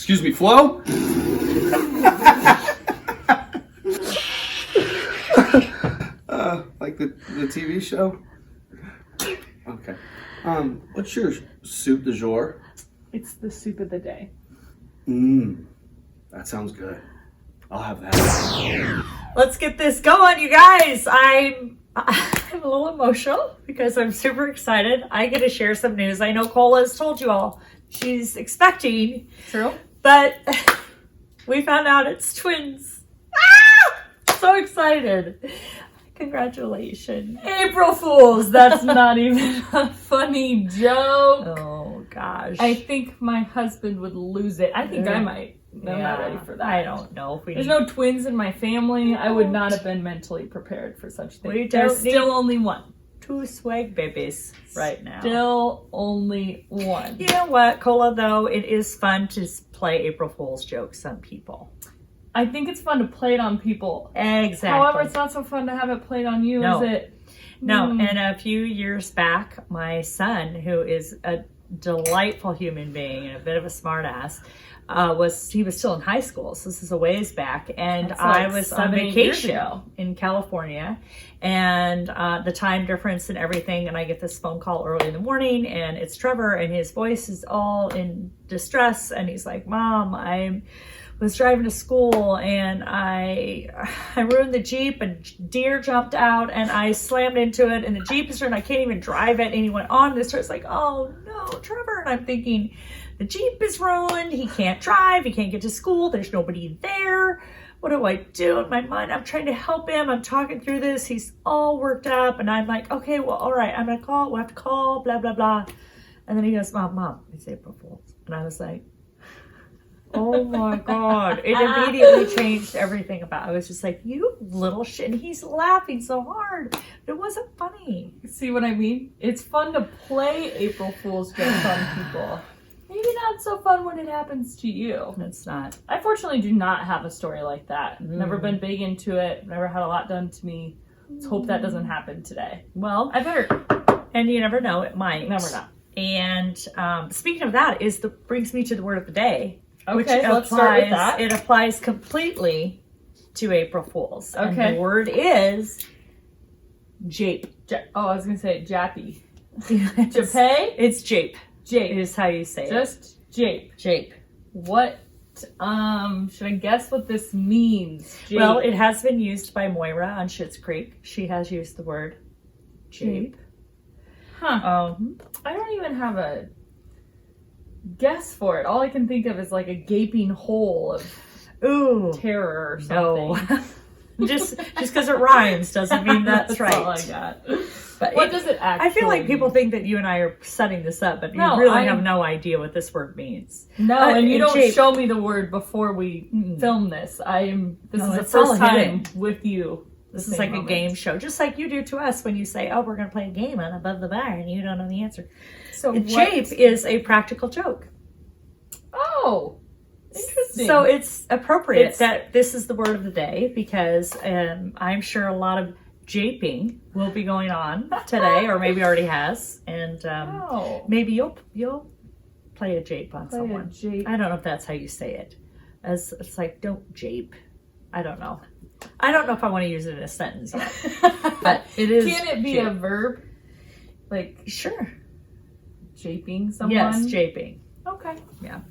Excuse me, Flo? Like the TV show? Okay. What's your soup du jour? It's the soup of the day. That sounds good. I'll have that. Let's get this going, you guys. I'm a little emotional because I'm super excited. I get to share some news. I know Cola has told you all she's expecting. True. But we found out it's twins. Ah! So excited. Congratulations. April Fools. That's not even a funny joke. Oh, gosh. I think my husband would lose it. I think I might. I'm not ready for that. I don't know. There's no twins in my family. I would not have been mentally prepared for such things. There's still only one. 2 swag babies right now. Still only one. You know what, Cola, though? It is fun to play April Fool's jokes on people. I think it's fun to play it on people. Exactly. However, it's not so fun to have it played on you, No. is it? No, and a few years back, my son, who is a delightful human being and a bit of a smart ass, he was still in high school, so this is a ways back, and I was on vacation in California, and the time difference and everything, and I get this phone call early in the morning, and it's Trevor, and his voice is all in distress, and he's like, Mom, I was driving to school, and I ruined the Jeep, and deer jumped out, and I slammed into it, and the Jeep is turned, I can't even drive it, and he went on this, it's like, oh no, Trevor, and I'm thinking, the Jeep is ruined. He can't drive. He can't get to school. There's nobody there. What do I do? In my mind, I'm trying to help him. I'm talking through this. He's all worked up. And I'm like, okay, well, all right. I'm going to call. We'll have to call, blah, blah, blah. And then he goes, Mom, it's April Fool's. And I was like, oh my God. It immediately changed everything about it. I was just like, you little shit. And he's laughing so hard. It wasn't funny. See what I mean? It's fun to play April Fool's jokes on people. Maybe not so fun when it happens to you. It's not. I fortunately do not have a story like that. Never been big into it. Never had a lot done to me. Let's hope that doesn't happen today. Well, I better. And you never know. It might. Never know. And speaking of that, brings me to the word of the day. Okay, let's start with that. It applies completely to April Fools. Okay. And the word is jape. I was going to say jappy. Jape? It's jape. Jape is how you say Just jape. Jape. What, should I guess what this means? Jape. Well, it has been used by Moira on Schitt's Creek. She has used the word jape. Huh. I don't even have a guess for it. All I can think of is like a gaping hole of terror or something. No. just because it rhymes doesn't mean that's right. That's all I got. But what does it actually I feel like people think that you and I are setting this up, but you really have no idea what this word means. No, and you don't show me the word before we film this. This is the first time with you. This is like a game show, just like you do to us when you say, oh, we're going to play a game on Above the Bar, and you don't know the answer. So jape is a practical joke. Oh, interesting. So it's appropriate that this is the word of the day because I'm sure a lot of japing will be going on today, or maybe already has, and maybe you'll play a jape on someone. I don't know if that's how you say it. As it's like, don't jape. I don't know. I don't know if I want to use it in a sentence yet, but it is. Can it be a verb? Like sure, japing someone. Yes, japing. Okay. Yeah.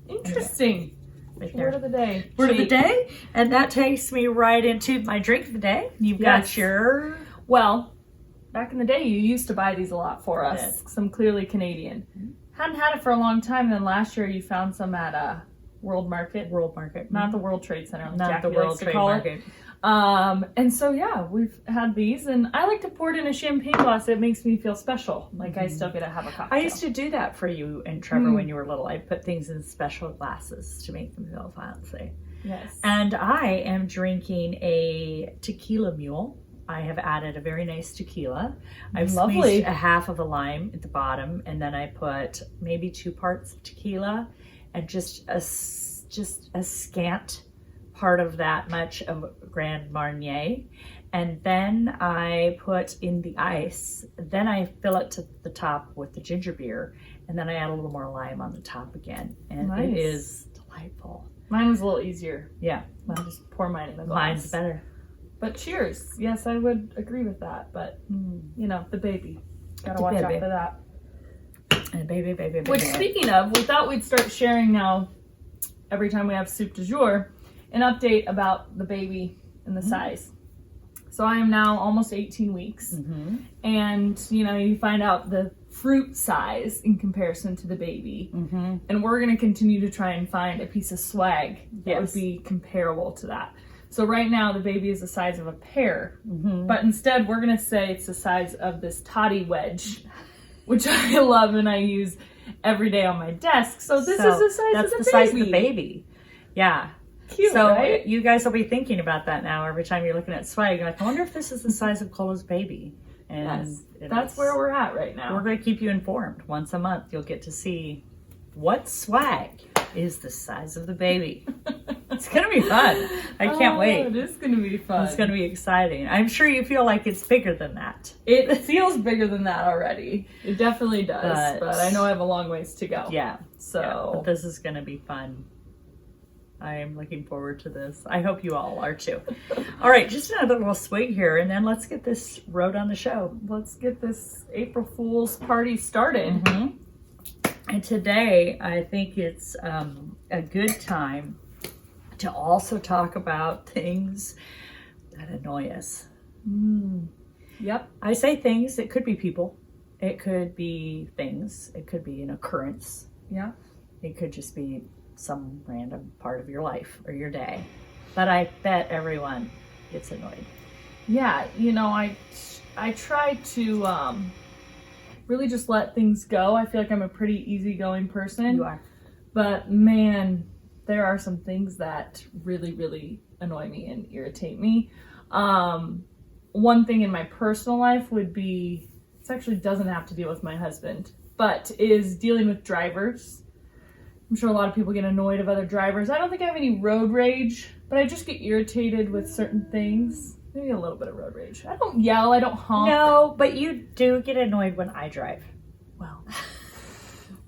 Interesting. Right there. Word of the day. Word of the day. And that takes me right into my drink of the day. You've got your... Well, back in the day, you used to buy these a lot for us. Some clearly Canadian. Hadn't had it for a long time. Then last year, you found some at World Market. World Market. Not the World Trade Center. Not the World Trade Market. And so, yeah, we've had these. And I like to pour it in a champagne glass. It makes me feel special. Like I still get to have a cocktail. I used to do that for you and Trevor when you were little. I put things in special glasses to make them feel fancy. Yes. And I am drinking a Tequila Mule. I have added a very nice tequila. I've squeezed a half of a lime at the bottom, and then I put maybe 2 parts of tequila and just a scant part of that much of Grand Marnier. And then I put in the ice. Then I fill it to the top with the ginger beer, and then I add a little more lime on the top again. And it is delightful. Mine was a little easier. Yeah. I just pour mine in the glass. Mine's better. But cheers. Yes, I would agree with that. But, you know, the baby. Gotta The watch out baby. for that. And baby. Which, speaking of, we thought we'd start sharing now, every time we have SoupDuhZhoor, an update about the baby and the size. So I am now almost 18 weeks. And, you know, you find out the fruit size in comparison to the baby. And we're going to continue to try and find a piece of swag that would be comparable to that. So right now the baby is the size of a pear. But instead we're going to say it's the size of this toddy wedge, which I love and I use every day on my desk. So this is the size that's of the the size of the baby. Yeah. Cute, So right? you guys will be thinking about that now every time you're looking at swag. You're like, I wonder if this is the size of Cola's baby. And That's where we're at right now. we're going to keep you informed. Once a month, you'll get to see what swag is the size of the baby. It's going to be fun. I can't wait. It is going to be fun. It's going to be exciting. I'm sure you feel like it's bigger than that. It feels bigger than that already. It definitely does. But I know I have a long ways to go. Yeah. So But this is going to be fun. I am looking forward to this. I hope you all are too. All right, just another little swig here, and then let's get this road on the show. let's get this April Fool's party started. And today, I think it's a good time to also talk about things that annoy us. Yep. I say things, it could be people, it could be things, it could be an occurrence, Yeah. it could just be some random part of your life or your day. But I bet everyone gets annoyed. Yeah. You know, I try to really just let things go. I feel like I'm a pretty easygoing person. You are. But man, there are some things that really, really annoy me and irritate me. One thing in my personal life would be, this actually doesn't have to deal with my husband, but is dealing with drivers. I'm sure a lot of people get annoyed of other drivers. I don't think I have any road rage, but I just get irritated with certain things. Maybe a little bit of road rage. I don't yell, I don't honk. No, but you do get annoyed when I drive. Well,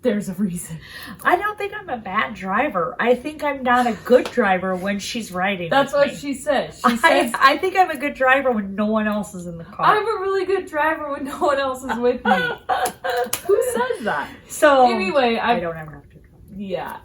there's a reason. I don't think I'm a bad driver. I think I'm not a good driver when she's riding. That's with what me. she says. She says, I think I'm a good driver when no one else is in the car. I'm a really good driver when no one else is with me. Who says that? So Anyway, I don't ever have to drive. Yeah.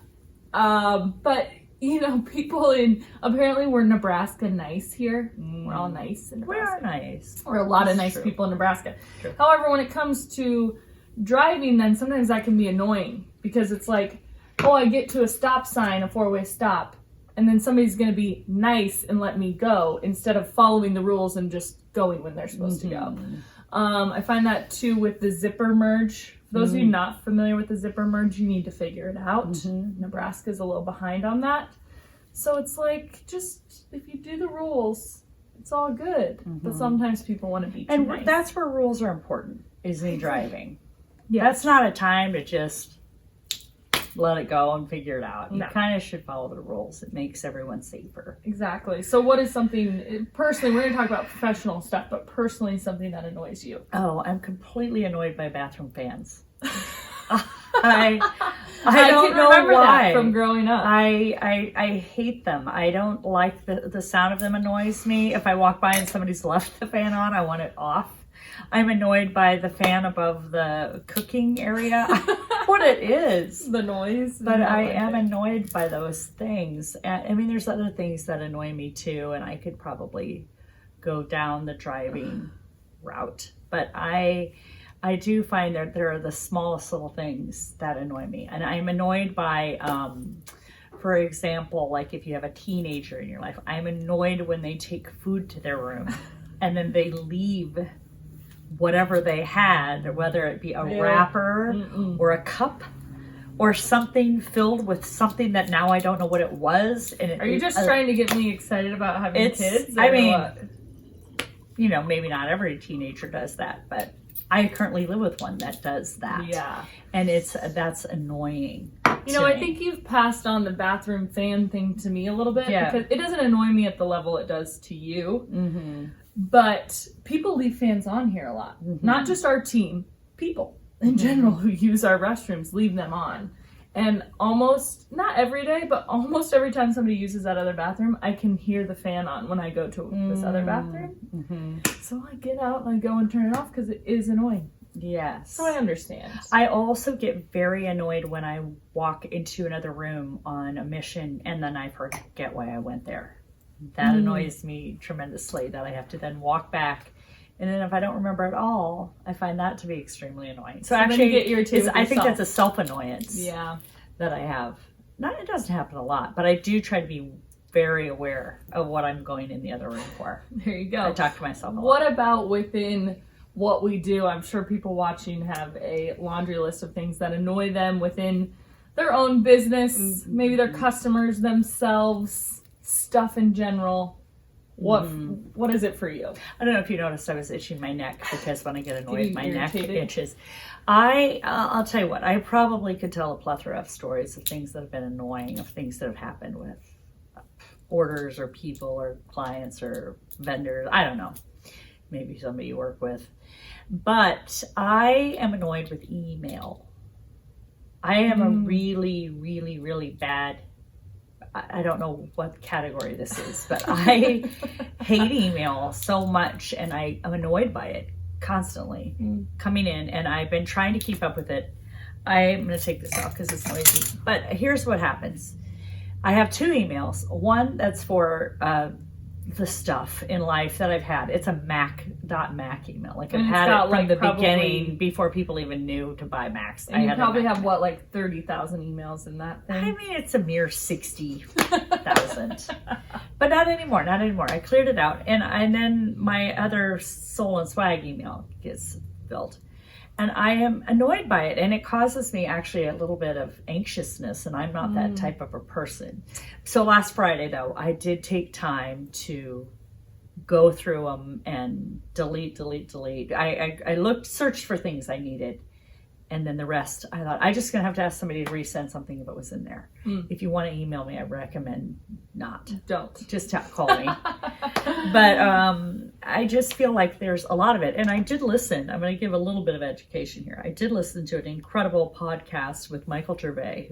But, you know, people apparently we're Nebraska nice here. We're all nice in We Nebraska. are nice. We're a lot of That's nice true. people in Nebraska. True. However, when it comes to driving, then sometimes that can be annoying because it's like, oh, I get to a stop sign, a four-way stop, and then somebody's going to be nice and let me go instead of following the rules and just going when they're supposed to go. I find that too with the zipper merge. For those of you not familiar with the zipper merge, you need to figure it out. Nebraska's a little behind on that. So it's like, just if you do the rules, it's all good. But sometimes people want to be too And nice. that's where rules are important, is in driving. Yeah. That's not a time to just let it go and figure it out. You No. kind of should follow the rules. It makes everyone safer. Exactly. So what is something, personally, we're going to talk about professional stuff, but personally something that annoys you? Oh, I'm completely annoyed by bathroom fans. I I don't can know remember why. that from growing up. I hate them. I don't like the sound of them annoys me. If I walk by and somebody's left the fan on, I want it off. I'm annoyed by the fan above the cooking area. What it is. The noise. But I am annoyed by those things. I mean, there's other things that annoy me too, and I could probably go down the driving route. But I do find that there are the smallest little things that annoy me. And I'm annoyed by, for example, like if you have a teenager in your life, I'm annoyed when they take food to their room and then they leave whatever they had, whether it be a wrapper or a cup or something filled with something that now I don't know what it was. And Are you just trying to get me excited about having kids? I or mean, what? you know, maybe not every teenager does that, but I currently live with one that does that. Yeah. And that's annoying. You know, I think you've passed on the bathroom fan thing to me a little bit because it doesn't annoy me at the level it does to you. But people leave fans on here a lot. Not just our team, people in general who use our restrooms leave them on. And almost, not every day, but almost every time somebody uses that other bathroom, I can hear the fan on when I go to this other bathroom. Mm-hmm. So I get out and I go and turn it off because it is annoying. Yes. So I understand. I also get very annoyed when I walk into another room on a mission and then I forget why I went there. That annoys me tremendously, that I have to then walk back. And then if I don't remember at all, I find that to be extremely annoying. So actually, you get irritated with I think yourself. that's a self-annoyance that I have. It doesn't happen a lot, but I do try to be very aware of what I'm going in the other room for. There you go. I talk to myself a lot. What about within what we do? I'm sure people watching have a laundry list of things that annoy them within their own business, maybe their customers themselves, stuff in general. What is it for you? I don't know if you noticed I was itching my neck because when I get annoyed, my neck irritated? itches. I'll tell you what, I probably could tell a plethora of stories of things that have been annoying, of things that have happened with orders or people or clients or vendors. I don't know. Maybe somebody you work with. But I am annoyed with email. I am a really, really, really bad, I don't know what category this is, but I hate email so much and I am annoyed by it constantly coming in, and I've been trying to keep up with it. I'm going to take this off because it's noisy. But here's what happens. I have two emails. One that's for the stuff in life that I've had. It's a Mac email. Like I've had it from the beginning, before people even knew to buy Macs. And you probably have, 30,000 emails in that thing? I mean, it's a mere 60,000. But not anymore. I cleared it out. And then my other Soul and Swag email gets filled. And I am annoyed by it. And it causes me actually a little bit of anxiousness. And I'm not that type of a person. So last Friday, though, I did take time to go through them and delete. I searched for things I needed. And then the rest, I thought, I'm just going to have to ask somebody to resend something if it was in there. If you want to email me, I recommend not. Don't. Just call me. But I just feel like there's a lot of it. And I did listen. I'm going to give a little bit of education here. I did listen to an incredible podcast with Michael Gervais,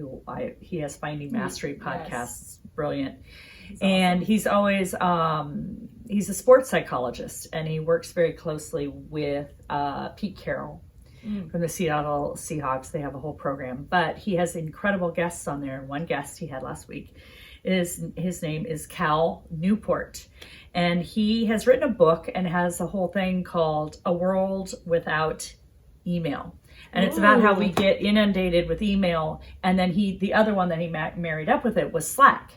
he has Finding Mastery podcasts. Yes. Brilliant. Awesome. And he's always, he's a sports psychologist, and he works very closely with Pete Carroll. From the Seattle Seahawks. They have a whole program, but he has incredible guests on there. And one guest he had last week his name is Cal Newport, and he has written a book and has a whole thing called A World Without Email. And it's about how we get inundated with email. And then the other one that he married up with it was Slack.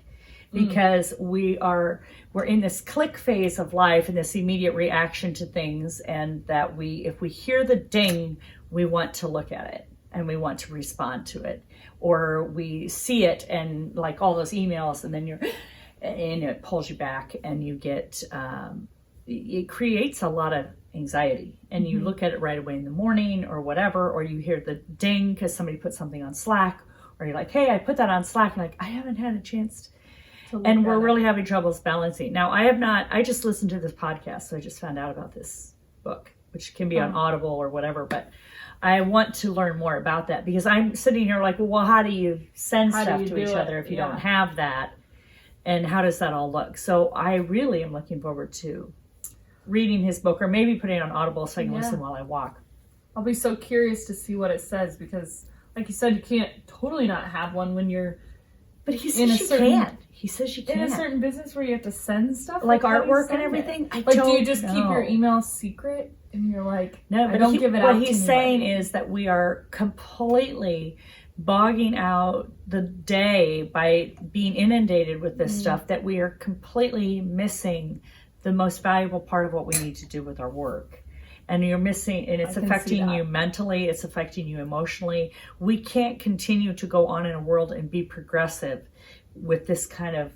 Because we're in this click phase of life and this immediate reaction to things, and that if we hear the ding, we want to look at it and we want to respond to it, or we see it and like all those emails, and then and it pulls you back, and you get it creates a lot of anxiety, and you look at it right away in the morning or whatever, or you hear the ding because somebody put something on Slack, or you're like, hey, I put that on Slack, and like, I haven't had a chance to. And we're really having troubles balancing. Now, I just listened to this podcast, so I just found out about this book, which can be on Audible or whatever, but I want to learn more about that, because I'm sitting here like, well, how do you send stuff to each other if you don't have that? And how does that all look? So I really am looking forward to reading his book, or maybe putting it on Audible so I can listen while I walk. I'll be so curious to see what it says, because like you said, you can't totally not have one when you're But he says you can. He says you can. In a certain business where you have to send stuff? Like artwork and everything? Do you just keep your email secret? And you're like, no, but don't give it out. What he's saying is that we are completely bogging out the day by being inundated with this stuff, that we are completely missing the most valuable part of what we need to do with our work. And you're missing, and it's affecting you mentally, it's affecting you emotionally. We can't continue to go on in a world and be progressive with this kind of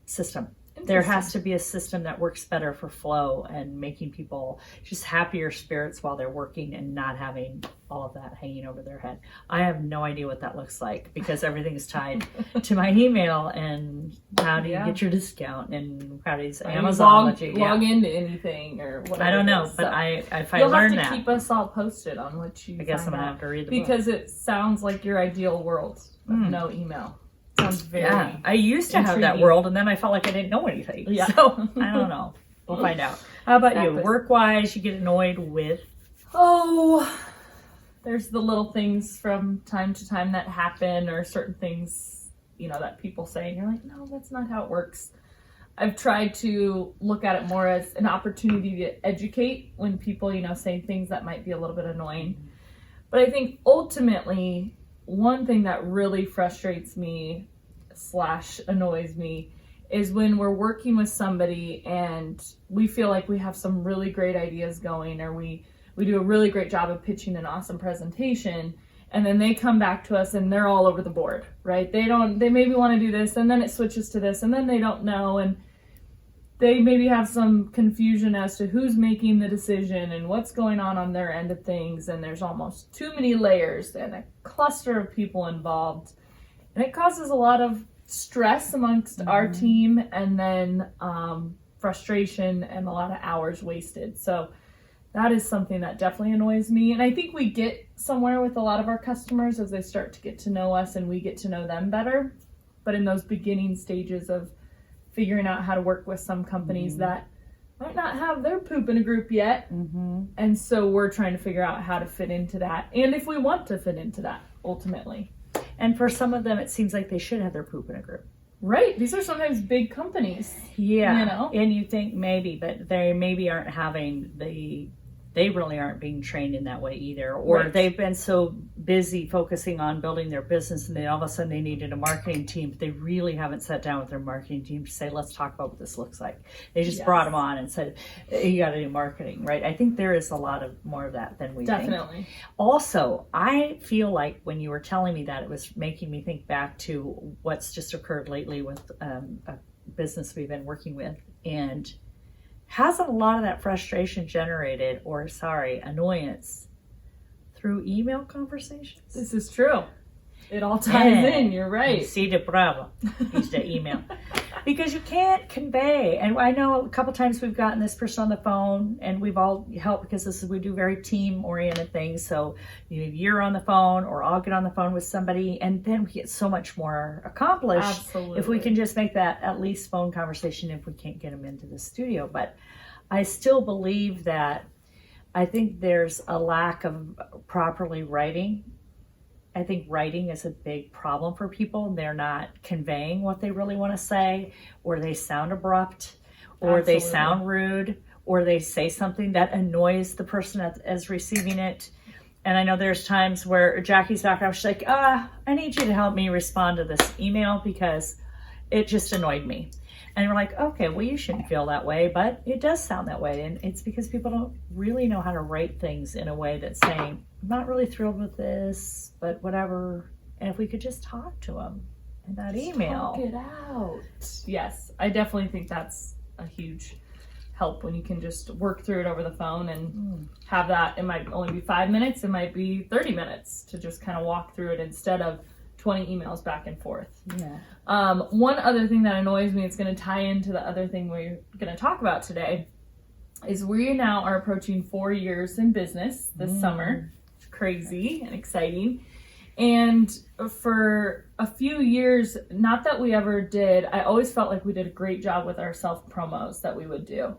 system. there has to be a system that works better for flow and making people just happier spirits while they're working and not having all of that hanging over their head. I have no idea what that looks like because everything's tied to my email and how do you get your discount and how does Amazon log into anything or whatever. I don't know, but if I learn that. You'll have to keep us all posted on what you I guess I'm going to have to read the book. Because it sounds like your ideal world of no email. Sounds very I used to have that world, and then I felt like I didn't know anything. Yeah. So, I don't know. We'll find out. How about you? Work-wise, you get annoyed with? Oh, there's the little things from time to time that happen or certain things, that people say, and you're like, no, that's not how it works. I've tried to look at it more as an opportunity to educate when people, say things that might be a little bit annoying. But I think ultimately, one thing that really frustrates me / annoys me is when we're working with somebody and we feel like we have some really great ideas going, or we do a really great job of pitching an awesome presentation, and then they come back to us and they're all over the board, right? They maybe want to do this, and then it switches to this, and then they don't know, and they maybe have some confusion as to who's making the decision and what's going on their end of things, and there's almost too many layers and a cluster of people involved, and it causes a lot of stress amongst our team, and then frustration and a lot of hours wasted. So that is something that definitely annoys me, and I think we get somewhere with a lot of our customers as they start to get to know us and we get to know them better. But in those beginning stages of figuring out how to work with some companies that might not have their poop in a group yet, and so we're trying to figure out how to fit into that, and if we want to fit into that ultimately. And for some of them, it seems like they should have their poop in a group. Right. These are sometimes big companies. Yeah. And you think maybe, but they maybe aren't they really aren't being trained in that way either. Or they've been so busy focusing on building their business, and then all of a sudden they needed a marketing team, but they really haven't sat down with their marketing team to say, let's talk about what this looks like. They just brought them on and said, you got to do marketing, right? I think there is a lot of more of that than we think. Definitely. Also, I feel like when you were telling me that, it was making me think back to what's just occurred lately with a business we've been working with, and hasn't a lot of that frustration generated, annoyance through email conversations? This is true. It all ties in, you're right. Sí de bravo, is the email. Because you can't convey, and I know a couple times we've gotten this person on the phone, and we've all helped because we do very team-oriented things, so you're on the phone, or I'll get on the phone with somebody, and then we get so much more accomplished if we can just make that at least phone conversation if we can't get them into the studio. But I still believe that I think there's a lack of properly writing. I think writing is a big problem for people. They're not conveying what they really want to say, or they sound abrupt, or they sound rude, or they say something that annoys the person as receiving it. And I know there's times where Jackie's back, she's like, I need you to help me respond to this email because it just annoyed me. And we're like, okay, well, you shouldn't feel that way, but it does sound that way. And it's because people don't really know how to write things in a way that's saying, I'm not really thrilled with this, but whatever. And if we could just talk to them in that email. Talk it out. Yes, I definitely think that's a huge help when you can just work through it over the phone and have that. It might only be 5 minutes. It might be 30 minutes to just kind of walk through it instead of 20 emails back and forth. Yeah. One other thing that annoys me, it's going to tie into the other thing we're going to talk about today, is we now are approaching 4 years in business this summer. It's crazy and exciting. And for a few years, not that we ever did, I always felt like we did a great job with our self-promos that we would do.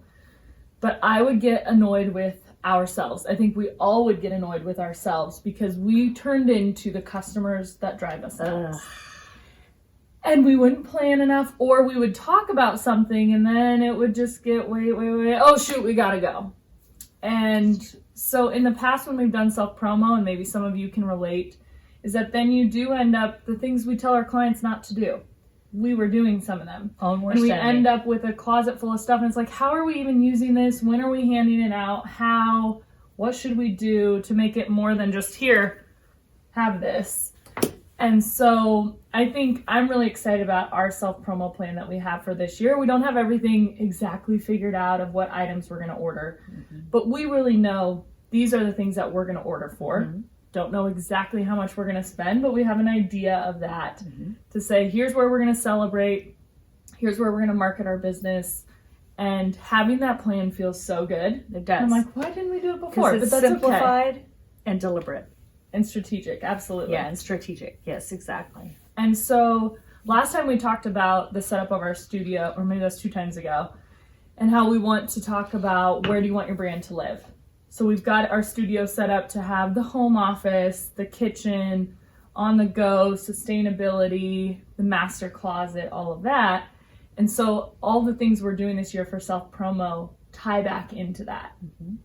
But I would get annoyed with ourselves. I think we all would get annoyed with ourselves because we turned into the customers that drive us nuts. And we wouldn't plan enough, or we would talk about something and then it would just get wait. Oh shoot, we gotta go. And so in the past when we've done self-promo, and maybe some of you can relate, is that then you do end up, the things we tell our clients not to do, we were doing some of them. And we end up with a closet full of stuff, and it's like, how are we even using this? When are we handing it out? How? What should we do to make it more than just, here, have this? And so I think I'm really excited about our self-promo plan that we have for this year. We don't have everything exactly figured out of what items we're going to order, but we really know these are the things that we're going to order for. Don't know exactly how much we're going to spend, but we have an idea of that to say, here's where we're going to celebrate. Here's where we're going to market our business. And having that plan feels so good. It does. I'm like, why didn't we do it before? Because it's simplified and deliberate. And strategic, absolutely. Yeah, and strategic. Yes, exactly. And so last time we talked about the setup of our studio, or maybe that's 2 times ago, and how we want to talk about where do you want your brand to live. So we've got our studio set up to have the home office, the kitchen, on the go, sustainability, the master closet, all of that. And so all the things we're doing this year for self-promo tie back into that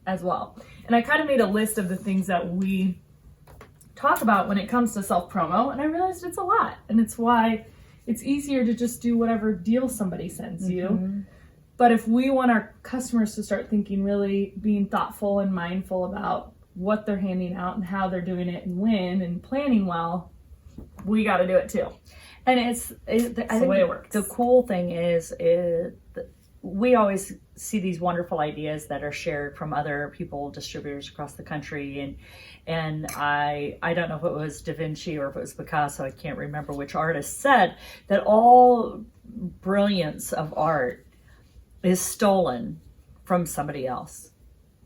as well. And I kind of made a list of the things that we talk about when it comes to self-promo, and I realized it's a lot, and it's why it's easier to just do whatever deal somebody sends you. But if we want our customers to start thinking, really being thoughtful and mindful about what they're handing out and how they're doing it and when, and planning well, we got to do it too. And it's the way it works. The cool thing is we always see these wonderful ideas that are shared from other people, distributors across the country, and I don't know if it was Da Vinci or if it was Picasso, I can't remember which artist said that all brilliance of art is stolen from somebody else,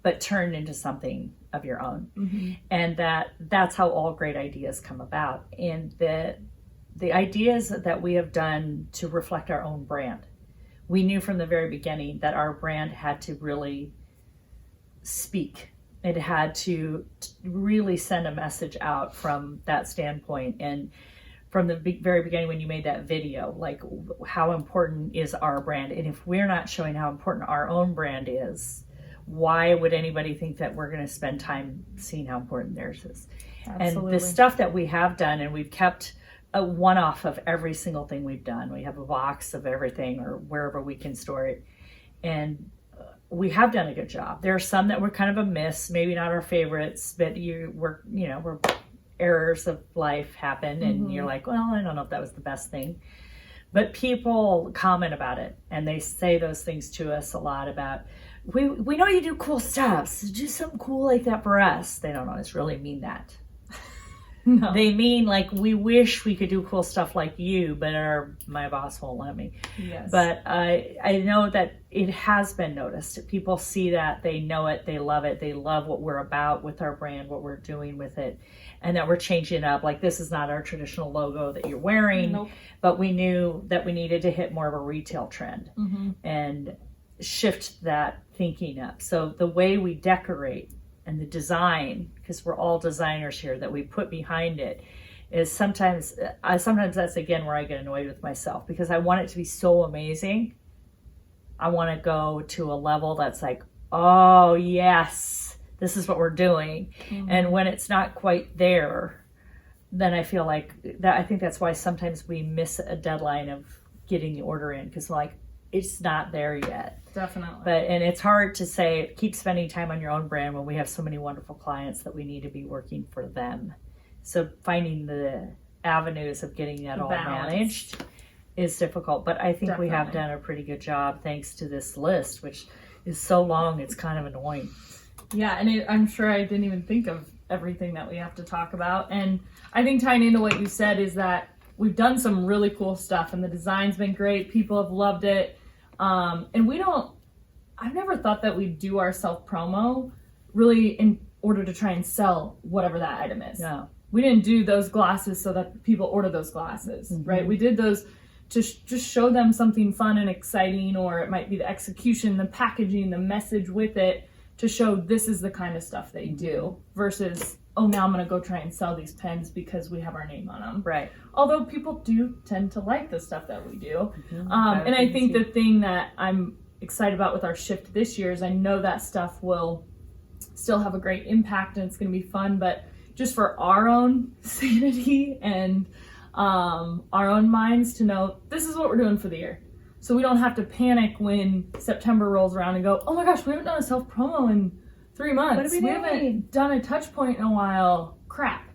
but turned into something of your own. And that's how all great ideas come about. And the ideas that we have done to reflect our own brand. We knew from the very beginning that our brand had to really speak. It had to really send a message out from that standpoint. And from the very beginning, when you made that video, like, how important is our brand? And if we're not showing how important our own brand is, why would anybody think that we're going to spend time seeing how important theirs is? Absolutely. And the stuff that we have done, and we've kept a one-off of every single thing we've done. We have a box of everything, or wherever we can store it. And we have done a good job. There are some that were kind of a miss, maybe not our favorites, but we're errors of life happen, and you're like, well, I don't know if that was the best thing. But people comment about it, and they say those things to us a lot about, we know you do cool stuff, so do something cool like that for us. They don't always really mean that. No. They mean, like, we wish we could do cool stuff like you, but my boss won't let me. Yes. But I know that it has been noticed. People see that, they know it, they love it, they love what we're about with our brand, what we're doing with it, and that we're changing it up. Like, this is not our traditional logo that you're wearing, Nope. but we knew that we needed to hit more of a retail trend and shift that thinking up. So the way we decorate and the design, because we're all designers here, that we put behind it, is sometimes that's again where I get annoyed with myself, because I want it to be so amazing. I want to go to a level that's like, oh yes, this is what we're doing. And when it's not quite there, then I feel like that. I think that's why sometimes we miss a deadline of getting the order in, because like, it's not there yet. Definitely. And it's hard to say, keep spending time on your own brand when we have so many wonderful clients that we need to be working for them. So finding the avenues of getting that all managed is difficult. But I think we have done a pretty good job, thanks to this list, which is so long, it's kind of annoying. Yeah, and I'm sure I didn't even think of everything that we have to talk about. And I think tying into what you said is that we've done some really cool stuff, and the design's been great. People have loved it. And I've never thought that we'd do our self-promo really in order to try and sell whatever that item is. No. We didn't do those glasses so that people order those glasses, right? We did those to just show them something fun and exciting, or it might be the execution, the packaging, the message with it, to show this is the kind of stuff they do, versus, oh, now I'm going to go try and sell these pens because we have our name on them. Right. Although people do tend to like the stuff that we do. And I think the thing that I'm excited about with our shift this year is I know that stuff will still have a great impact and it's going to be fun, but just for our own sanity and our own minds to know this is what we're doing for the year. So we don't have to panic when September rolls around and go, oh my gosh, we haven't done a self-promo in 3 months. What are we doing? haven't done a touch point in a while. Crap.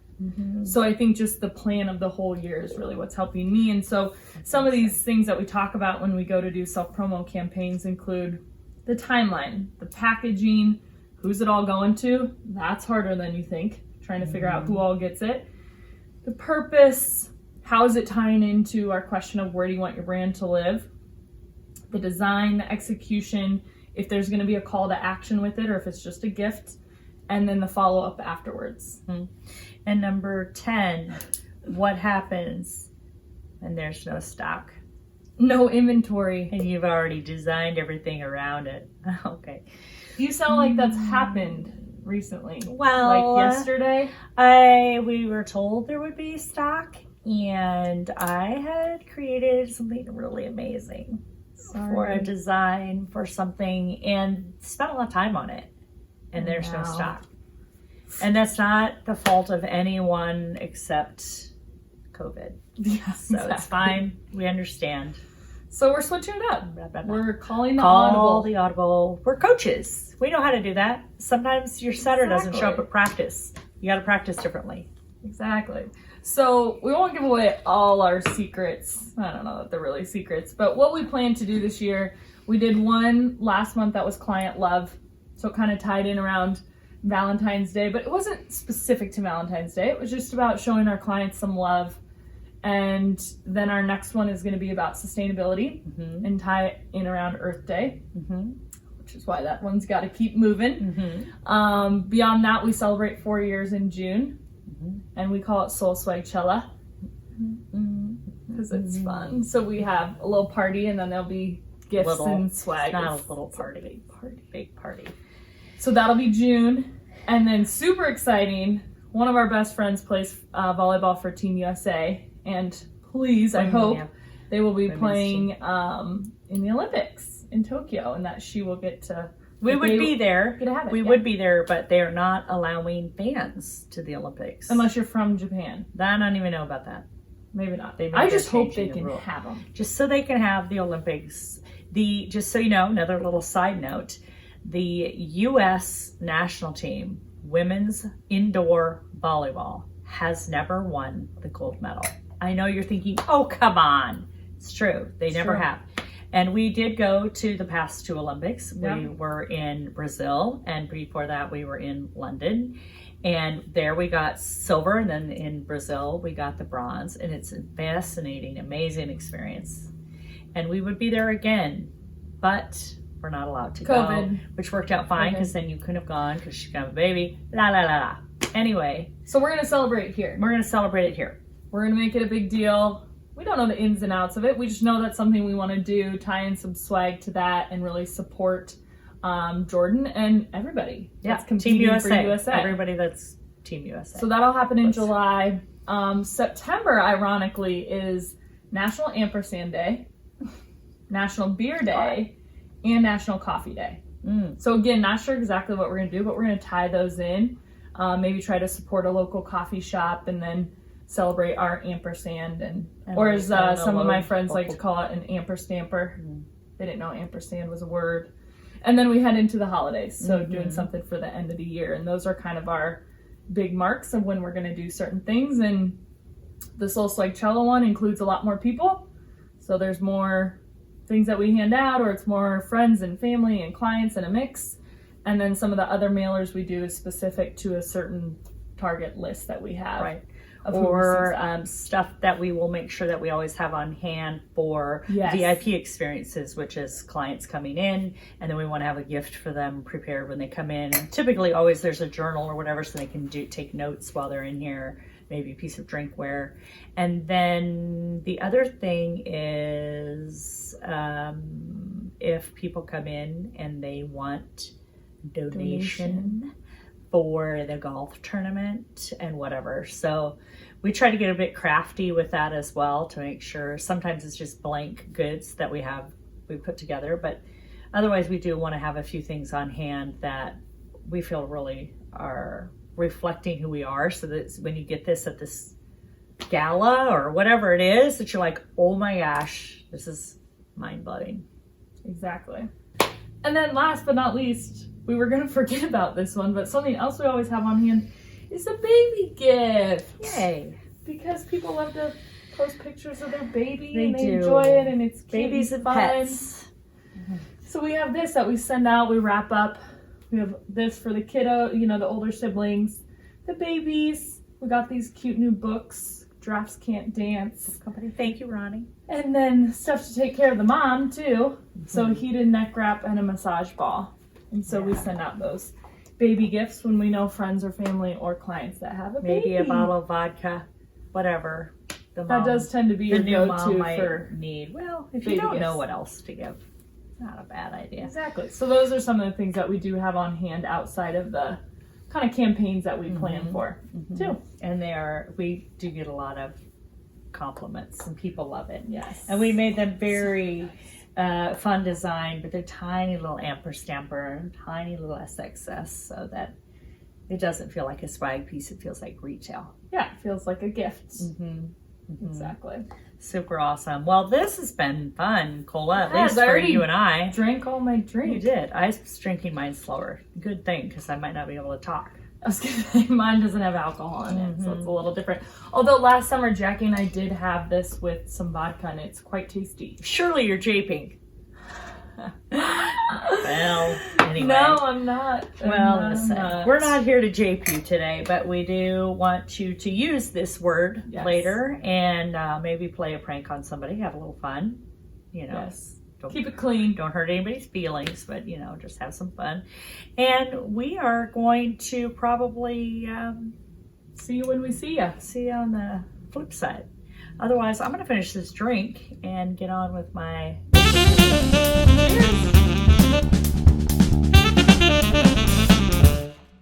So I think just the plan of the whole year is really what's helping me. And so some of these things that we talk about when we go to do self-promo campaigns include the timeline, the packaging, who's it all going to? That's harder than you think, trying to figure out who all gets it. The purpose, how is it tying into our question of where do you want your brand to live? The design, the execution, if there's going to be a call to action with it or if it's just a gift, and then the follow-up afterwards. And number 10, what happens when there's no stock? No inventory. And you've already designed everything around it. Okay. You sound like that's happened recently. Well, like yesterday. We were told there would be stock, and I had created something really amazing for a design for something and spent a lot of time on it, and there's no stock. And that's not the fault of anyone except COVID. Yeah, So it's fine. We understand. So we're switching it up. We're calling the Call audible. the audible. We're coaches. We know how to do that. Sometimes your setter doesn't show up at practice. You got to practice differently. Exactly. So we won't give away all our secrets. I don't know that they're really secrets, but what we plan to do this year, we did one last month that was client love. So it kind of tied in around Valentine's Day, but it wasn't specific to Valentine's Day. It was just about showing our clients some love. And then our next one is going to be about sustainability and tie it in around Earth Day, which is why that one's got to keep moving. Beyond that, we celebrate 4 years in June, and we call it Soul Swagchella because it's fun. So we have a little party, and then there'll be gifts and swag. It's not a little party. Big party. So that'll be June. And then super exciting, one of our best friends plays volleyball for Team USA. And please, I hope they will be playing in the Olympics in Tokyo, and that she will get to... We would be there. Get to have it, we would be there, but they're not allowing fans to the Olympics. Unless you're from Japan. I don't even know about that. Maybe not. They I just hope they can have them. Just so they can have the Olympics. Just so you know, another little side note, the U.S. national team, women's indoor volleyball, has never won the gold medal. I know you're thinking, oh, come on. It's true. They never have. And we did go to the past 2 Olympics. Yep. We were in Brazil, and before that we were in London. And there we got silver, and then in Brazil we got the bronze. And it's a fascinating, amazing experience. And we would be there again, but we're not allowed to go, which worked out fine because then you couldn't have gone because she's got a baby. La, la, la, la. Anyway. So we're going to celebrate here. We're going to celebrate it here. We're going to make it a big deal. We don't know the ins and outs of it. We just know that's something we want to do, tie in some swag to that, and really support Jordan and everybody that's competing for USA. Everybody that's Team USA. So that'll happen in July. September, ironically, is National Ampersand Day, National Beer Day, and National Coffee Day. So again, not sure exactly what we're going to do, but we're going to tie those in. Maybe try to support a local coffee shop and then celebrate our ampersand, or as some of my friends like to call it, an amperstamper. They didn't know ampersand was a word. And then we head into the holidays, so doing something for the end of the year. And those are kind of our big marks of when we're going to do certain things. And the Soul Swagchella one includes a lot more people. So there's more things that we hand out, or it's more friends and family and clients in a mix. And then some of the other mailers we do is specific to a certain target list that we have. Right. Or stuff that we will make sure that we always have on hand for VIP experiences, which is clients coming in, and then we want to have a gift for them prepared when they come in. And typically always there's a journal or whatever so they can take notes while they're in here, maybe a piece of drinkware. And then the other thing is if people come in and they want donation for the golf tournament and whatever. So we try to get a bit crafty with that as well to make sure. Sometimes it's just blank goods that we put together, but otherwise we do want to have a few things on hand that we feel really are reflecting who we are, so that when you get this at this gala or whatever it is, that you're like, oh my gosh, this is mind-blowing. Exactly. And then last but not least, we were going to forget about this one, but something else we always have on hand is a baby gift. Yay. Because people love to post pictures of their baby They and they do. enjoy it, and it's cute Babies and fun. pets. So we have this that we send out, we wrap up. We have this for the kiddo, the older siblings, the babies. We got these cute new books, Giraffes Can't Dance. Company. Thank you, Ronnie. And then stuff to take care of the mom too. So heated neck wrap and a massage ball. And so we send out those baby gifts when we know friends or family or clients that have a baby. Maybe a bottle of vodka, whatever. The That mom, does tend to be the your new mom go-to might for need. Well, if baby you don't know gifts. what else to give, it's not a bad idea. Exactly. So those are some of the things that we do have on hand outside of the kind of campaigns that we plan for too. And we do get a lot of compliments and people love it. Yes. And we made them very fun design, but they're tiny little amperstamper, tiny little SXS, so that it doesn't feel like a swag piece. It feels like retail. Yeah, it feels like a gift. Exactly. Super awesome. Well, this has been fun, Cola, at Yes, least I for already you and I. Drank all my drink. You did. I was drinking mine slower. Good thing, because I might not be able to talk. I was gonna say mine doesn't have alcohol in it, so it's a little different. Although last summer Jackie and I did have this with some vodka, and it's quite tasty. Surely you're japing. Well, anyway. No, I'm not. Well, I'm listen, we're not here to jape you today, but we do want you to use this word later and maybe play a prank on somebody, have a little fun. Yes. Don't, Keep it clean. Don't hurt anybody's feelings, but just have some fun. And we are going to probably See you when we see you. see you on the flip side. Otherwise, I'm going to finish this drink and get on with my. Cheers.